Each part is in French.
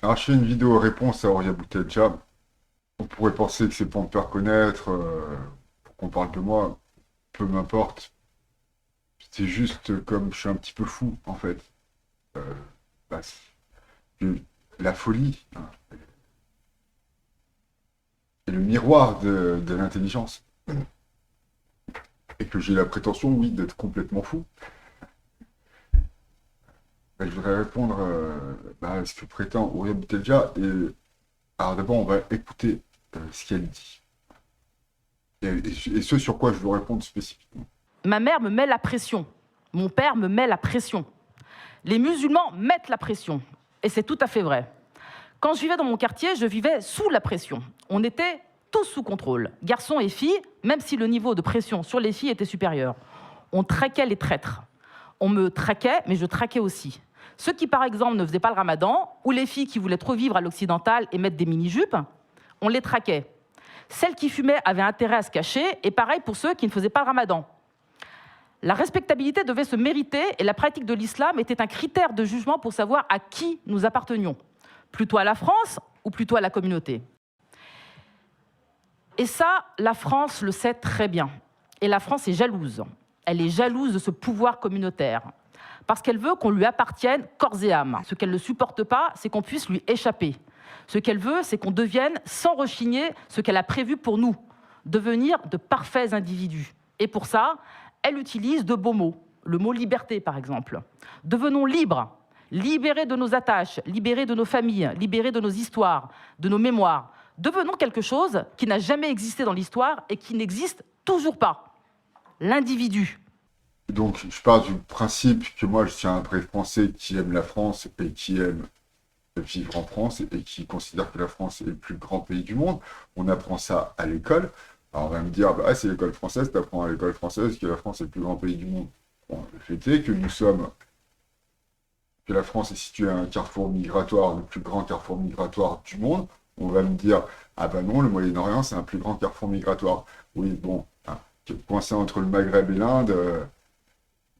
Alors, je fais une vidéo réponse à Auria Boutelja. On pourrait penser que c'est pour me faire connaître, pour qu'on parle de moi. Peu m'importe. C'est juste comme je suis un petit peu fou, en fait. Euh, bah, que la folie, hein, est le miroir de l'intelligence. Et que j'ai la prétention, oui, d'être complètement fou. Bah, je voudrais répondre à ce que prétend Auria Boutelja. Alors d'abord, on va écouter ce qu'elle dit. Et ce sur quoi je veux répondre spécifiquement. Ma mère me met la pression. Mon père me met la pression. Les musulmans mettent la pression. Et c'est tout à fait vrai. Quand je vivais dans mon quartier, je vivais sous la pression. On était tous sous contrôle, garçons et filles, même si le niveau de pression sur les filles était supérieur. On traquait les traîtres. On me traquait, mais je traquais aussi. Ceux qui, par exemple, ne faisaient pas le ramadan, ou les filles qui voulaient trop vivre à l'occidental et mettre des mini-jupes, on les traquait. Celles qui fumaient avaient intérêt à se cacher, et pareil pour ceux qui ne faisaient pas le ramadan. La respectabilité devait se mériter et la pratique de l'islam était un critère de jugement pour savoir à qui nous appartenions. Plutôt à la France ou plutôt à la communauté. Et ça, la France le sait très bien. Et la France est jalouse. Elle est jalouse de ce pouvoir communautaire. Parce qu'elle veut qu'on lui appartienne corps et âme. Ce qu'elle ne supporte pas, c'est qu'on puisse lui échapper. Ce qu'elle veut, c'est qu'on devienne, sans rechigner, ce qu'elle a prévu pour nous. Devenir de parfaits individus. Et pour ça, elle utilise de beaux mots. Le mot liberté, par exemple. Devenons libres. Libérés de nos attaches, libérés de nos familles, libérés de nos histoires, de nos mémoires. Devenons quelque chose qui n'a jamais existé dans l'histoire et qui n'existe toujours pas. L'individu. Donc, je pars du principe que moi, je suis un vrai Français qui aime la France et qui aime vivre en France et qui considère que la France est le plus grand pays du monde. On apprend ça à l'école. Alors, on va me dire, bah, c'est l'école française, tu apprends à l'école française que la France est le plus grand pays du monde. Bon, le fait est que que la France est située à un carrefour migratoire, le plus grand carrefour migratoire du monde. On va me dire, ah ben non, le Moyen-Orient, c'est un plus grand carrefour migratoire. Oui, bon, hein, coincé entre le Maghreb et l'Inde,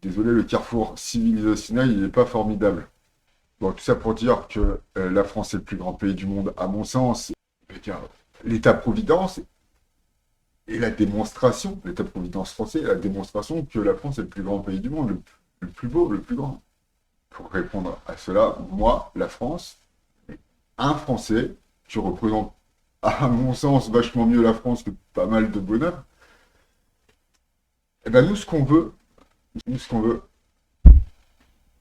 désolé, le carrefour civilisationnel, il n'est pas formidable. Bon, tout ça pour dire que la France est le plus grand pays du monde, à mon sens. L'État-providence est la démonstration, l'État-providence français est la démonstration que la France est le plus grand pays du monde, le plus beau, le plus grand. Pour répondre à cela, moi, la France, un Français, qui représente, à mon sens, vachement mieux la France que pas mal de bonheur, et ben nous, ce qu'on veut,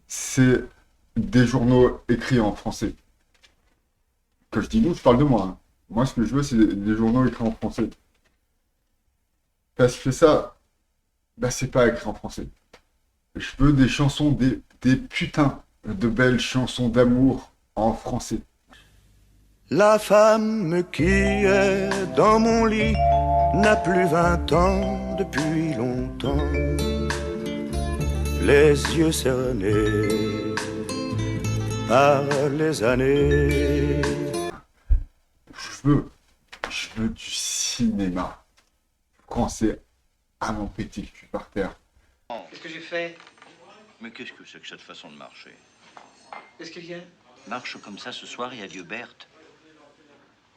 c'est des journaux écrits en français. Quand je dis nous, je parle de moi, hein. Moi, ce que je veux, c'est des journaux écrits en français. Parce que ça, bah, c'est pas écrit en français. Je veux des chansons, des putains de belles chansons d'amour en français. La femme qui est dans mon lit n'a plus 20 ans depuis longtemps. Les yeux cernés par les années. Je veux du cinéma français à m'en péter le cul par terre. Qu'est-ce que j'ai fait? Mais qu'est-ce que c'est que cette façon de marcher? Qu'est-ce qu'il y a? Marche comme ça ce soir et adieu Berthe.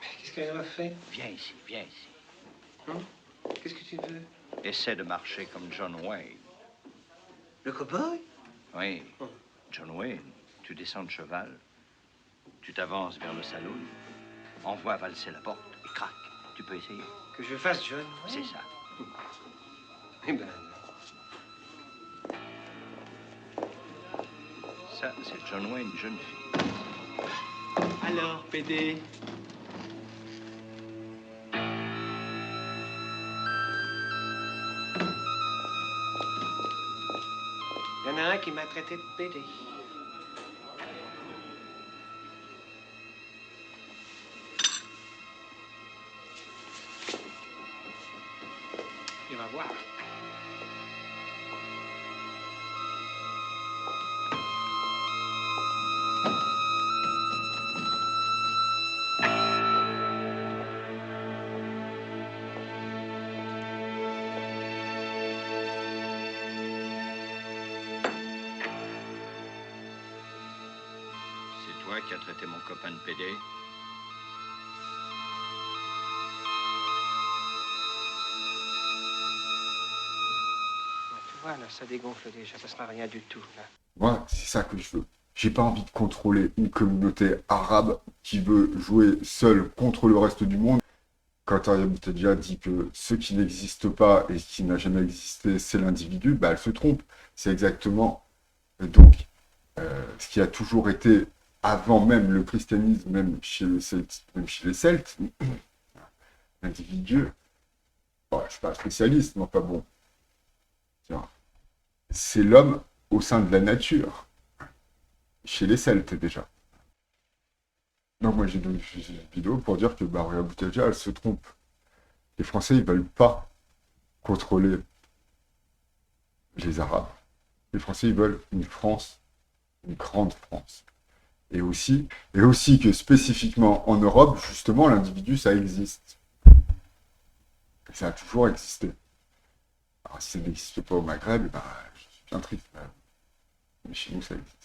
Qu'est-ce qu'elle m'a fait? Viens ici, viens ici. Hein? Qu'est-ce que tu veux? Essaie de marcher comme John Wayne. Le cow-boy? Oui, John Wayne, tu descends de cheval, tu t'avances vers le salon, envoie valser la porte et crac, tu peux essayer. Que je fasse, John? C'est ça. Eh ben, Ça, c'est John Wayne, jeune fille. alors, PD? Il y en a un qui m'a traité de PD. Il va voir. qui a traité mon copain de PD. Tu vois, là, ça dégonfle déjà, ça sera rien du tout, là. Moi, c'est ça que je veux. J'ai pas envie de contrôler une communauté arabe qui veut jouer seule contre le reste du monde. Quand Ariane Boutadjah dit que ce qui n'existe pas et ce qui n'a jamais existé, c'est l'individu, bah, elle se trompe. C'est exactement donc ce qui a toujours été, avant même le christianisme, même chez les Celtes, l'individu, bon, je ne suis pas spécialiste, mais enfin bon, c'est l'homme au sein de la nature, chez les Celtes déjà. Donc moi j'ai donné une vidéo pour dire que Ariane Boutadjah, elle se trompe. Les Français, ils veulent pas contrôler les Arabes. Les Français, ils veulent une France, une grande France. Et aussi que spécifiquement en Europe, justement, l'individu, ça existe. Et ça a toujours existé. Alors si ça n'existe pas au Maghreb, ben, je suis bien triste. Mais chez nous, ça existe.